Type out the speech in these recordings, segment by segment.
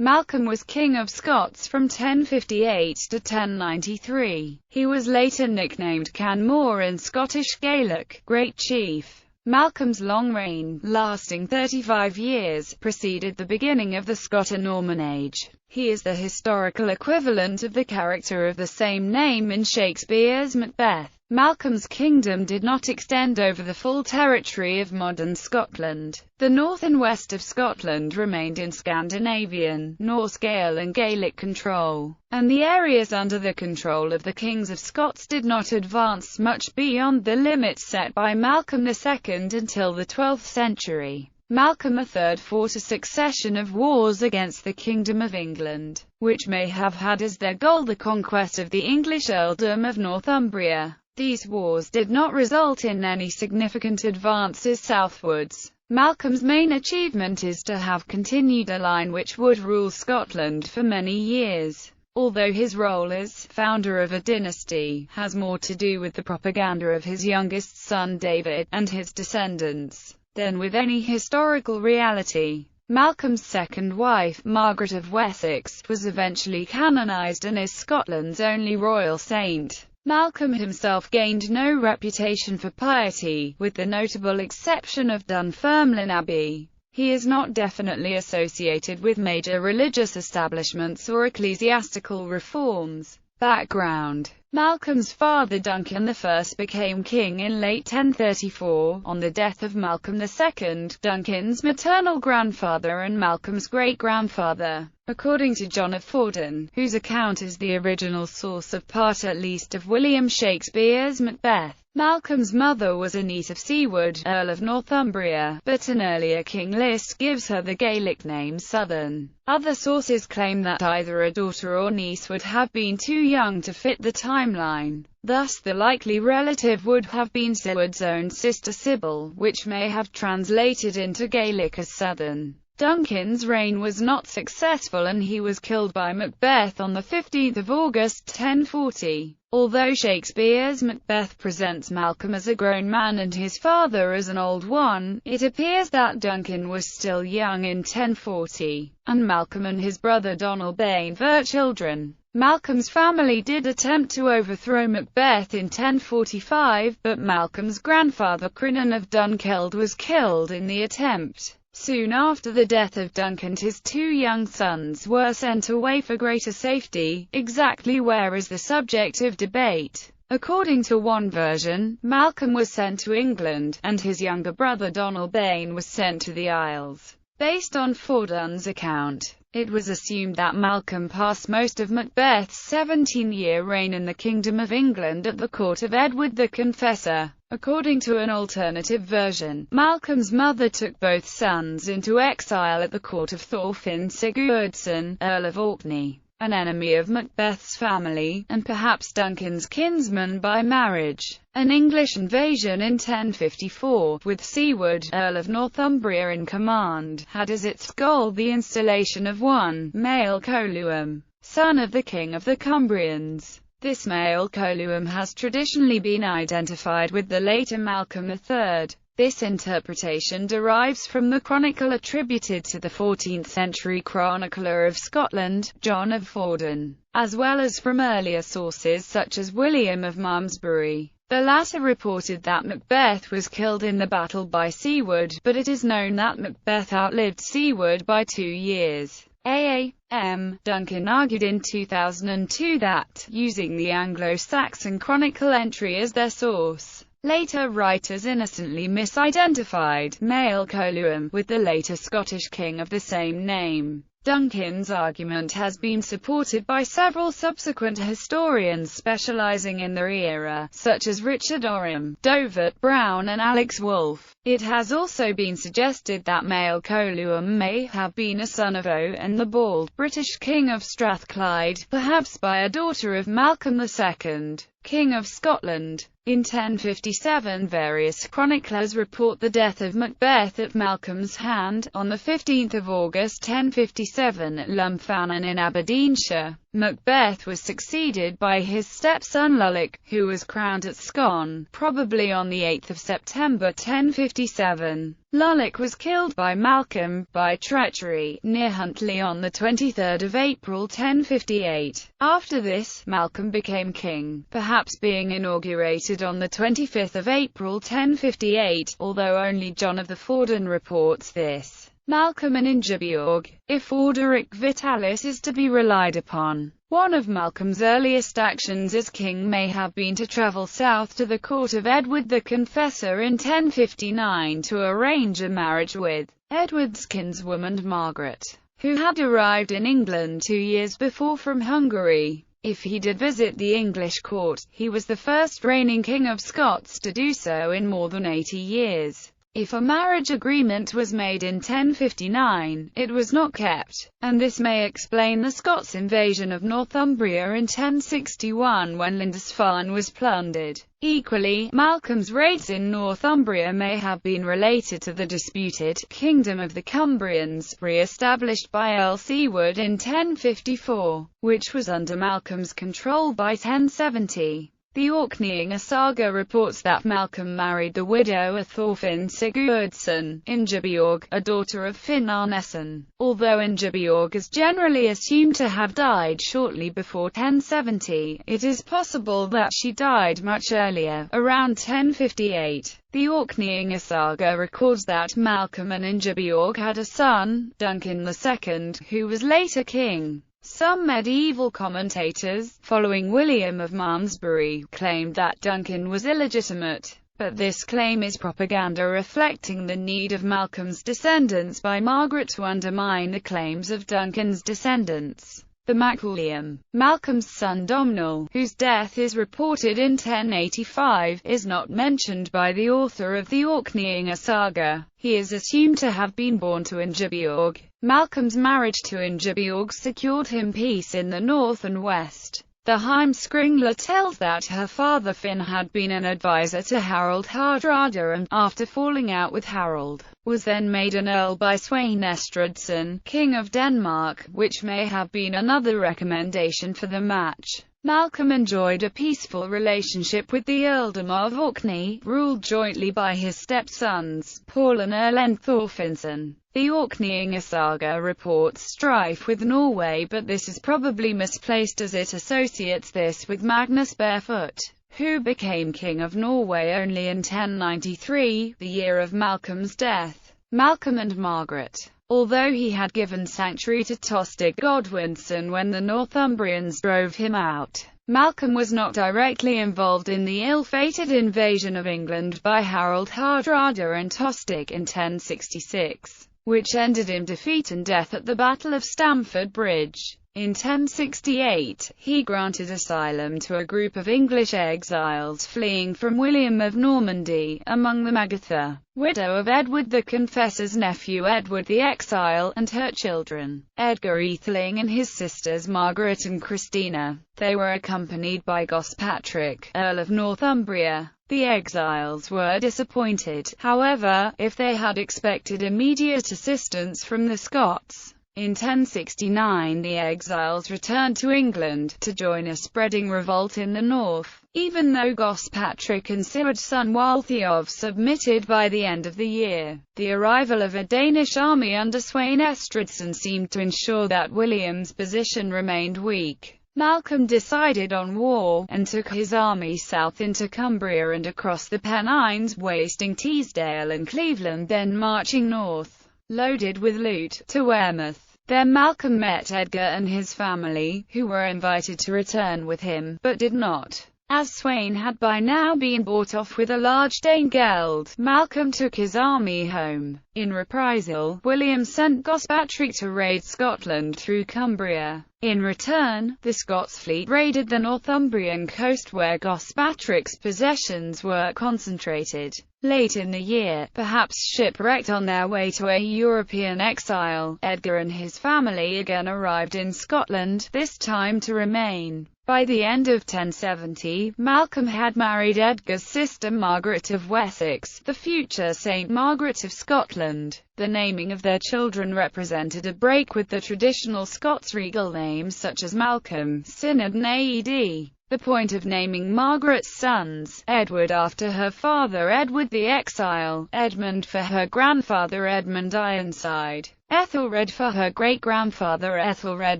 Malcolm was King of Scots from 1058 to 1093. He was later nicknamed Canmore in Scottish Gaelic, Great Chief. Malcolm's long reign, lasting 35 years, preceded the beginning of the Scoto-Norman Age. He is the historical equivalent of the character of the same name in Shakespeare's Macbeth. Malcolm's kingdom did not extend over the full territory of modern Scotland. The north and west of Scotland remained in Scandinavian, Norse Gael and Gaelic control, and the areas under the control of the kings of Scots did not advance much beyond the limits set by Malcolm II until the 12th century. Malcolm III fought a succession of wars against the Kingdom of England, which may have had as their goal the conquest of the English earldom of Northumbria. These wars did not result in any significant advances southwards. Malcolm's main achievement is to have continued a line which would rule Scotland for many years, although his role as founder of a dynasty has more to do with the propaganda of his youngest son David, and his descendants, than with any historical reality. Malcolm's second wife, Margaret of Wessex, was eventually canonized and is Scotland's only royal saint. Malcolm himself gained no reputation for piety, with the notable exception of Dunfermline Abbey. He is not definitely associated with major religious establishments or ecclesiastical reforms. Background: Malcolm's father Duncan I became king in late 1034, on the death of Malcolm II, Duncan's maternal grandfather and Malcolm's great-grandfather. According to John of Fordun, whose account is the original source of part at least of William Shakespeare's Macbeth, Malcolm's mother was a niece of Siward, Earl of Northumbria, but an earlier king list gives her the Gaelic name Southern. Other sources claim that either a daughter or niece would have been too young to fit the timeline. Thus the likely relative would have been Siward's own sister Sybil, which may have translated into Gaelic as Southern. Duncan's reign was not successful and he was killed by Macbeth on 15 August 1040. Although Shakespeare's Macbeth presents Malcolm as a grown man and his father as an old one, it appears that Duncan was still young in 1040, and Malcolm and his brother Donalbain were children. Malcolm's family did attempt to overthrow Macbeth in 1045, but Malcolm's grandfather Crinan of Dunkeld was killed in the attempt. Soon after the death of Duncan, his two young sons were sent away for greater safety. Exactly where is the subject of debate. According to one version, Malcolm was sent to England, and his younger brother Donalbain was sent to the Isles. Based on Fordun's account, it was assumed that Malcolm passed most of Macbeth's 17-year reign in the Kingdom of England at the court of Edward the Confessor. According to an alternative version, Malcolm's mother took both sons into exile at the court of Thorfinn Sigurdsson, Earl of Orkney, an enemy of Macbeth's family, and perhaps Duncan's kinsman by marriage. An English invasion in 1054, with Siward, Earl of Northumbria in command, had as its goal the installation of one, Mael Coluim, son of the King of the Cumbrians. This Mael Coluim has traditionally been identified with the later Malcolm III. This interpretation derives from the chronicle attributed to the 14th-century chronicler of Scotland, John of Fordun, as well as from earlier sources such as William of Malmesbury. The latter reported that Macbeth was killed in the battle by Siward, but it is known that Macbeth outlived Siward by 2 years. A.M. Duncan argued in 2002 that, using the Anglo-Saxon Chronicle entry as their source, later writers innocently misidentified Mael Coluim with the later Scottish king of the same name. Duncan's argument has been supported by several subsequent historians specializing in their era, such as Richard Oram, Dovert Brown and Alex Wolff. It has also been suggested that Mael Coluim may have been a son of Owen the Bald, British king of Strathclyde, perhaps by a daughter of Malcolm II, King of Scotland. In 1057 various chroniclers report the death of Macbeth at Malcolm's hand, on 15 August 1057 at Lumfannon in Aberdeenshire. Macbeth was succeeded by his stepson Lullick, who was crowned at Scone, probably on 8 September 1057. Lulloch was killed by Malcolm, by treachery, near Huntly on 23 April 1058. After this, Malcolm became king, perhaps being inaugurated on 25 April 1058, although only John of the Fordun reports this. Malcolm and Ingebjorg, if Orderic Vitalis is to be relied upon. One of Malcolm's earliest actions as king may have been to travel south to the court of Edward the Confessor in 1059 to arrange a marriage with Edward's kinswoman Margaret, who had arrived in England 2 years before from Hungary. If he did visit the English court, he was the first reigning king of Scots to do so in more than 80 years. If a marriage agreement was made in 1059, it was not kept, and this may explain the Scots' invasion of Northumbria in 1061 when Lindisfarne was plundered. Equally, Malcolm's raids in Northumbria may have been related to the disputed kingdom of the Cumbrians, re-established by Earl Siward in 1054, which was under Malcolm's control by 1070. The Orkneyinga saga reports that Malcolm married the widow of Thorfinn Sigurdsson, Ingebjorg, a daughter of Finn Arneson. Although Ingebjorg is generally assumed to have died shortly before 1070, it is possible that she died much earlier, around 1058. The Orkneyinga saga records that Malcolm and Ingebjorg had a son, Duncan II, who was later king. Some medieval commentators, following William of Malmesbury, claimed that Duncan was illegitimate, but this claim is propaganda reflecting the need of Malcolm's descendants by Margaret to undermine the claims of Duncan's descendants. The William, Malcolm's son Domnall, whose death is reported in 1085, is not mentioned by the author of the Orkneyinga saga. He is assumed to have been born to Ingebjorg. Malcolm's marriage to Ingebjorg secured him peace in the north and west. The Heimskringla tells that her father Finn had been an advisor to Harald Hardrada and, after falling out with Harald, was then made an earl by Svein Estridsson, king of Denmark, which may have been another recommendation for the match. Malcolm enjoyed a peaceful relationship with the earldom of Orkney, ruled jointly by his stepsons, Paul and Erlend Thorfinnsson. The Orkneyinga saga reports strife with Norway, but this is probably misplaced as it associates this with Magnus Barefoot, who became king of Norway only in 1093, the year of Malcolm's death. Malcolm and Margaret. Although he had given sanctuary to Tostig Godwinson when the Northumbrians drove him out, Malcolm was not directly involved in the ill-fated invasion of England by Harald Hardrada and Tostig in 1066, which ended in defeat and death at the Battle of Stamford Bridge. In 1068, he granted asylum to a group of English exiles fleeing from William of Normandy, among them Agatha, widow of Edward the Confessor's nephew Edward the Exile, and her children, Edgar Atheling and his sisters Margaret and Christina. They were accompanied by Gospatrick, Earl of Northumbria. The exiles were disappointed, however, if they had expected immediate assistance from the Scots. In 1069 the exiles returned to England, to join a spreading revolt in the north, even though Gospatrick and Sigurd's son Waltheof submitted by the end of the year. The arrival of a Danish army under Svein Estridsson seemed to ensure that William's position remained weak. Malcolm decided on war, and took his army south into Cumbria and across the Pennines, wasting Teesdale and Cleveland, then marching north, loaded with loot, to Weymouth. There Malcolm met Edgar and his family, who were invited to return with him, but did not. As Sweyn had by now been bought off with a large Dane geld, Malcolm took his army home. In reprisal, William sent Gospatrick to raid Scotland through Cumbria. In return, the Scots fleet raided the Northumbrian coast where Gospatrick's possessions were concentrated. Late in the year, perhaps shipwrecked on their way to a European exile, Edgar and his family again arrived in Scotland, this time to remain. By the end of 1070, Malcolm had married Edgar's sister Margaret of Wessex, the future Saint Margaret of Scotland. The naming of their children represented a break with the traditional Scots regal names such as Malcolm, Synod and Aed. the point of naming Margaret's sons, Edward after her father Edward the Exile, Edmund for her grandfather Edmund Ironside, Ethelred for her great-grandfather Ethelred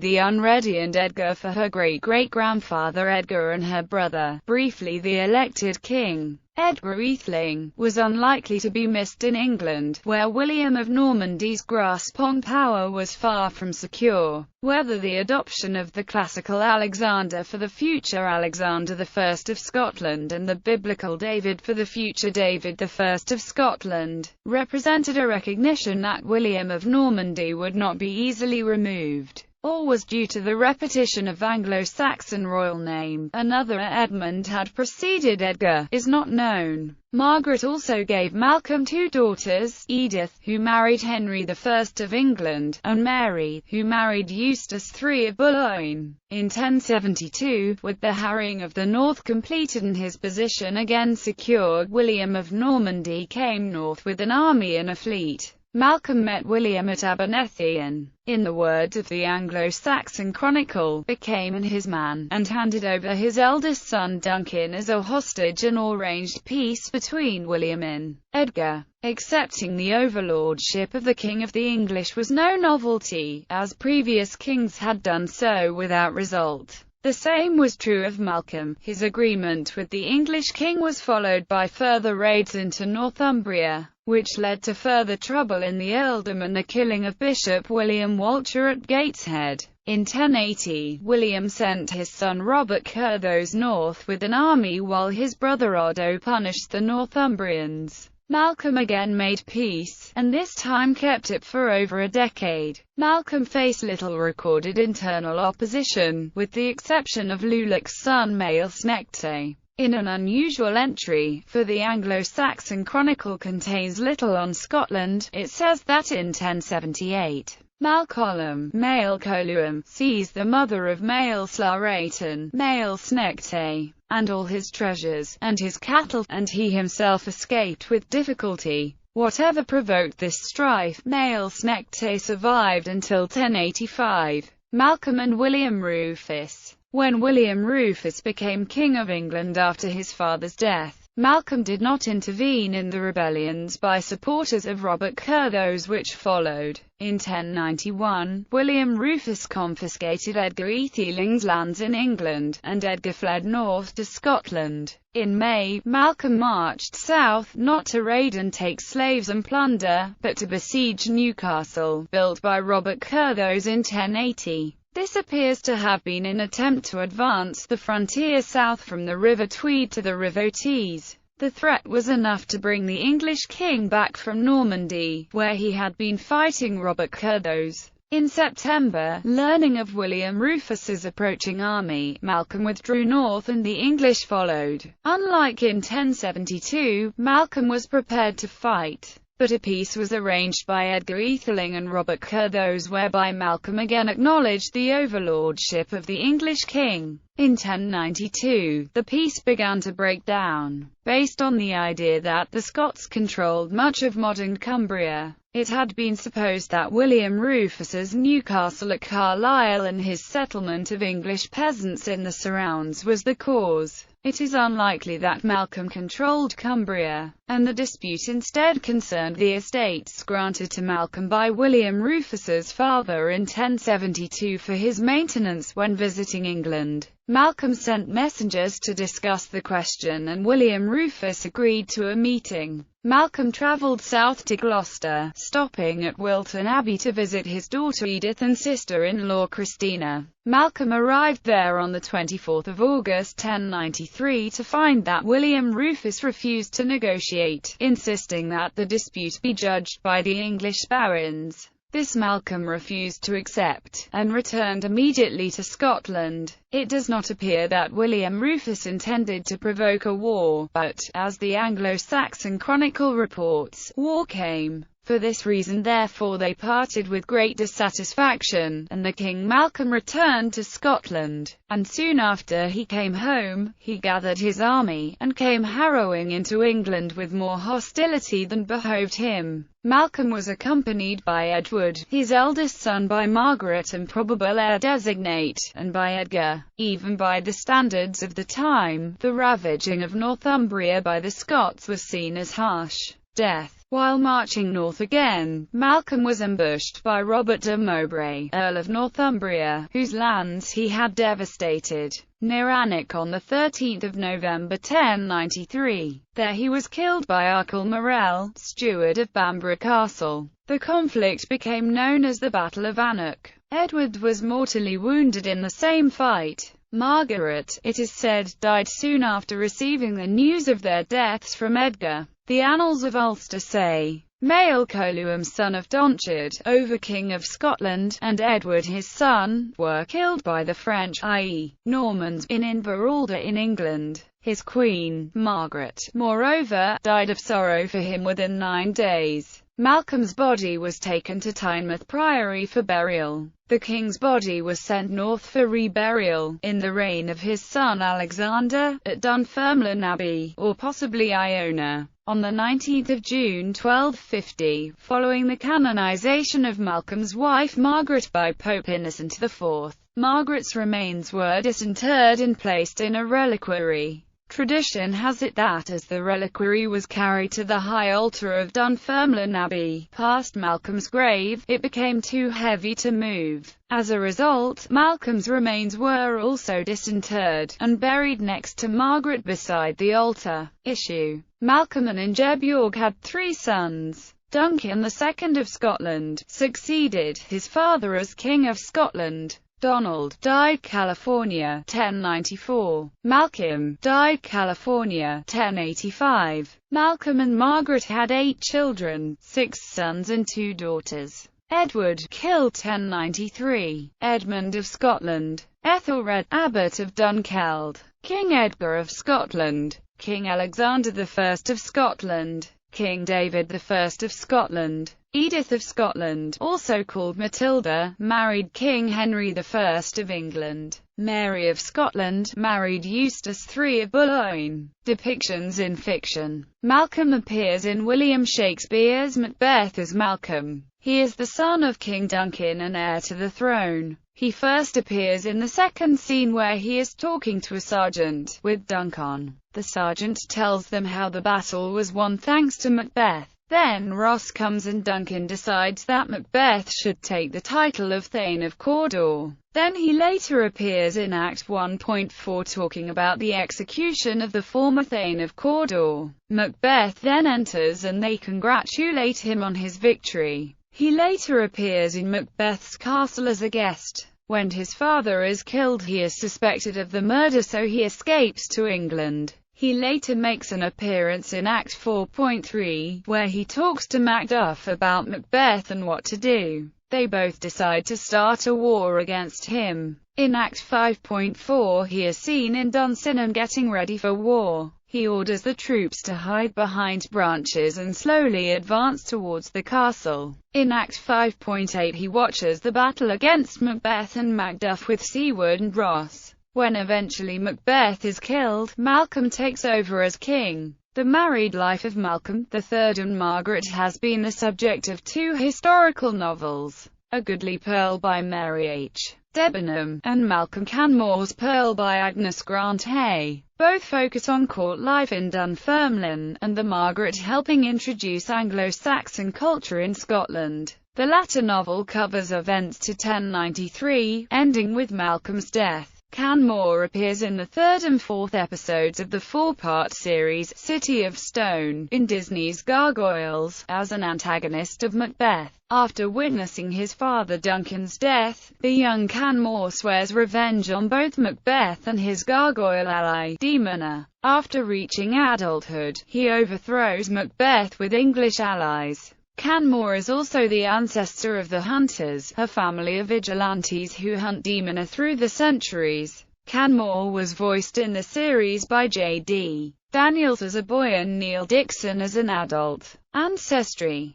the Unready, and Edgar for her great-great-grandfather Edgar and her brother, briefly the elected king. Edgar Atheling was unlikely to be missed in England, where William of Normandy's grasp on power was far from secure. Whether the adoption of the classical Alexander for the future Alexander I of Scotland and the biblical David for the future David I of Scotland represented a recognition that William of Normandy would not be easily removed, or was due to the repetition of Anglo-Saxon royal name. Another Edmund had preceded Edgar, is not known. Margaret also gave Malcolm two daughters, Edith, who married Henry I of England, and Mary, who married Eustace III of Boulogne. In 1072, with the harrying of the north completed and his position again secured, William of Normandy came north with an army and a fleet. Malcolm met William at Abernethy and, in the words of the Anglo-Saxon Chronicle, became his man, and handed over his eldest son Duncan as a hostage, and arranged peace between William and Edgar. Accepting the overlordship of the King of the English was no novelty, as previous kings had done so without result. The same was true of Malcolm. His agreement with the English king was followed by further raids into Northumbria, which led to further trouble in the earldom and the killing of Bishop William Walcher at Gateshead. In 1080, William sent his son Robert Curthose north with an army while his brother Odo punished the Northumbrians. Malcolm again made peace, and this time kept it for over a decade. Malcolm faced little recorded internal opposition, with the exception of Lulac's son Maelsnecte. In an unusual entry, for the Anglo-Saxon Chronicle contains little on Scotland, it says that in 1078, Malcolm, Maelcoluim, seized the mother of Maelslaraton, Maelsnecte, and all his treasures, and his cattle, and he himself escaped with difficulty. Whatever provoked this strife, Maelsnecte survived until 1085. Malcolm and William Rufus. When William Rufus became King of England after his father's death, Malcolm did not intervene in the rebellions by supporters of Robert Curthose which followed. In 1091, William Rufus confiscated Edgar Atheling's lands in England, and Edgar fled north to Scotland. In May, Malcolm marched south, not to raid and take slaves and plunder, but to besiege Newcastle, built by Robert Curthose in 1080. This appears to have been an attempt to advance the frontier south from the River Tweed to the River Tees. The threat was enough to bring the English king back from Normandy, where he had been fighting Robert Curthose. In September, learning of William Rufus's approaching army, Malcolm withdrew north and the English followed. Unlike in 1072, Malcolm was prepared to fight, but a peace was arranged by Edgar Atheling and Robert Curthose whereby Malcolm again acknowledged the overlordship of the English king. In 1092, the peace began to break down, based on the idea that the Scots controlled much of modern Cumbria. It had been supposed that William Rufus's Newcastle at Carlisle and his settlement of English peasants in the surrounds was the cause. It is unlikely that Malcolm controlled Cumbria, and the dispute instead concerned the estates granted to Malcolm by William Rufus's father in 1072 for his maintenance when visiting England. Malcolm sent messengers to discuss the question and William Rufus agreed to a meeting. Malcolm travelled south to Gloucester, stopping at Wilton Abbey to visit his daughter Edith and sister-in-law Christina. Malcolm arrived there on the 24th of August 1093 to find that William Rufus refused to negotiate, insisting that the dispute be judged by the English barons. This Malcolm refused to accept, and returned immediately to Scotland. It does not appear that William Rufus intended to provoke a war, but, as the Anglo-Saxon Chronicle reports, war came. For this reason therefore they parted with great dissatisfaction, and the King Malcolm returned to Scotland, and soon after he came home, he gathered his army, and came harrowing into England with more hostility than behoved him. Malcolm was accompanied by Edward, his eldest son, by Margaret and probable heir designate, and by Edgar. Even by the standards of the time, the ravaging of Northumbria by the Scots was seen as harsh death. While marching north again, Malcolm was ambushed by Robert de Mowbray, Earl of Northumbria, whose lands he had devastated, near Alnwick on 13 November 1093. There he was killed by Arkell Morel, steward of Bamborough Castle. The conflict became known as the Battle of Alnwick. Edward was mortally wounded in the same fight. Margaret, it is said, died soon after receiving the news of their deaths from Edgar. The Annals of Ulster say, Mael Coluim son of Donchard, over King of Scotland, and Edward his son, were killed by the French, i.e., Normans, in Inveralda in England. His queen, Margaret, moreover, died of sorrow for him within 9 days. Malcolm's body was taken to Tynemouth Priory for burial. The king's body was sent north for reburial, in the reign of his son Alexander, at Dunfermline Abbey, or possibly Iona, on 19 June 1250, following the canonization of Malcolm's wife Margaret by Pope Innocent IV. Margaret's remains were disinterred and placed in a reliquary. Tradition has it that as the reliquary was carried to the high altar of Dunfermline Abbey, past Malcolm's grave, it became too heavy to move. As a result, Malcolm's remains were also disinterred, and buried next to Margaret beside the altar. Issue: Malcolm and Ingebjorg had 3 sons. Duncan II of Scotland succeeded his father as King of Scotland. Donald died California 1094. Malcolm died California 1085. Malcolm and Margaret had 8 children, 6 sons and 2 daughters. Edward killed 1093. Edmund of Scotland. Ethelred, Abbot of Dunkeld. King Edgar of Scotland. King Alexander I of Scotland. King David I of Scotland. Edith of Scotland, also called Matilda, married King Henry I of England. Mary of Scotland married Eustace III of Boulogne. Depictions in fiction. Malcolm appears in William Shakespeare's Macbeth as Malcolm. He is the son of King Duncan and heir to the throne. He first appears in the second scene where he is talking to a sergeant, with Duncan. The sergeant tells them how the battle was won thanks to Macbeth. Then Ross comes and Duncan decides that Macbeth should take the title of Thane of Cawdor. Then he later appears in Act 1.4 talking about the execution of the former Thane of Cawdor. Macbeth then enters and they congratulate him on his victory. He later appears in Macbeth's castle as a guest. When his father is killed, he is suspected of the murder, so he escapes to England. He later makes an appearance in Act 4.3, where he talks to Macduff about Macbeth and what to do. They both decide to start a war against him. In Act 5.4 he is seen in Dunsinane getting ready for war. He orders the troops to hide behind branches and slowly advance towards the castle. In Act 5.8 he watches the battle against Macbeth and Macduff with Seward and Ross. When eventually Macbeth is killed, Malcolm takes over as king. The married life of Malcolm III and Margaret has been the subject of 2 historical novels, A Goodly Pearl by Mary H. Debenham, and Malcolm Canmore's Pearl by Agnes Grant Hay. Both focus on court life in Dunfermline, and the Margaret helping introduce Anglo-Saxon culture in Scotland. The latter novel covers events to 1093, ending with Malcolm's death. Canmore appears in the 3rd and 4th episodes of the 4-part series, City of Stone, in Disney's Gargoyles, as an antagonist of Macbeth. After witnessing his father Duncan's death, the young Canmore swears revenge on both Macbeth and his gargoyle ally, Demona. After reaching adulthood, he overthrows Macbeth with English allies. Canmore is also the ancestor of the Hunters, a family of vigilantes who hunt Demona through the centuries. Canmore was voiced in the series by J.D. Daniels as a boy and Neil Dixon as an adult. Ancestry.